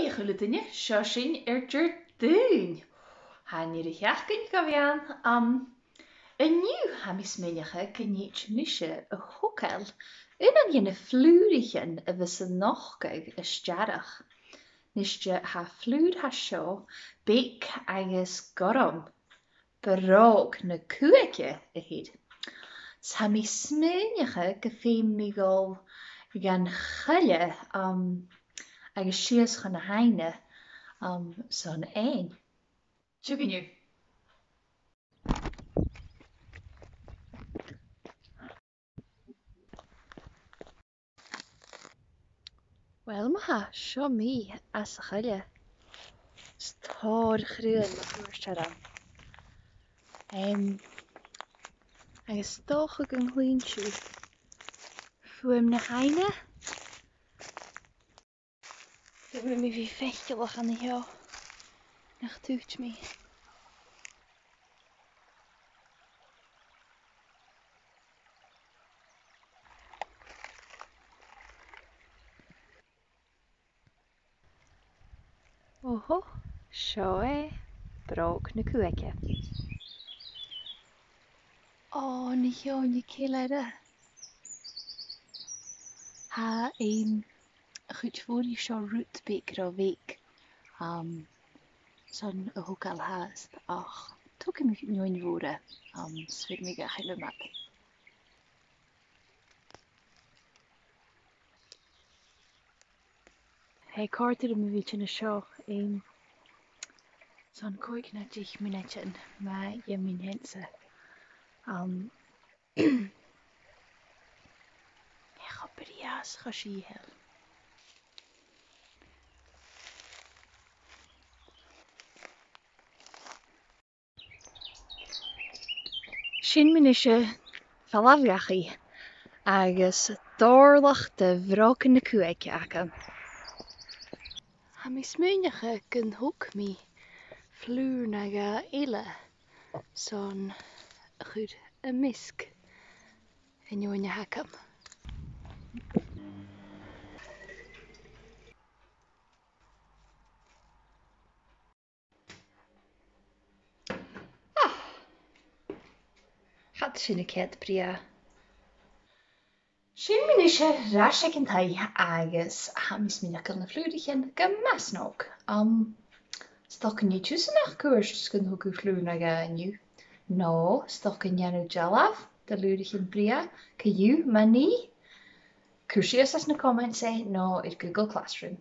je gulletine, Shoshin Dún. Han je de jachkin gavian een nieuw hamismenige knietje mische een hoekel. En dan je vloerigen was een nog stjarig. Nisje ha vloed ha show, beek agus gorom. Berook ne kueke hid. Hamismenige gefeem migol gan gulle agus sias gaan heine zo'n een. Zoeken je. Wel ma seo mí as a chuile. Stáir chriúil na fuairteara. Agus tócha go nghlíonsiú. Fuaim na haine. Fuaim mi bhí feicealach an heo. Nach dúirt mi. Oho, seo bróg na cuaice. Ó, na heo na céile. Ha chuid fórí seo rút beag ra bhéic. Son a hocal haast ach tuk mi nuin vore sfyr mi gach hele mat. Hey karter mi vi na seo son koik na dich minuten ma je min hense. Ik ga brias gashi hel. Sin minise falaviachi agus dorlach de vroken de kueke aken. Ha mi smunige kun hoek mi vloer naga ile son goed een misk en jonge hakem. Had sinne ket bria. Sin minise rasik en tai agus hamis minakil na vloerigen gemasnok. Stokken je tussen nach koers kun hoek vloer naga nu. No, stokken janu jalaf, de lurigen bria, ke you mani. Crucius as na comment say no, it Google Classroom.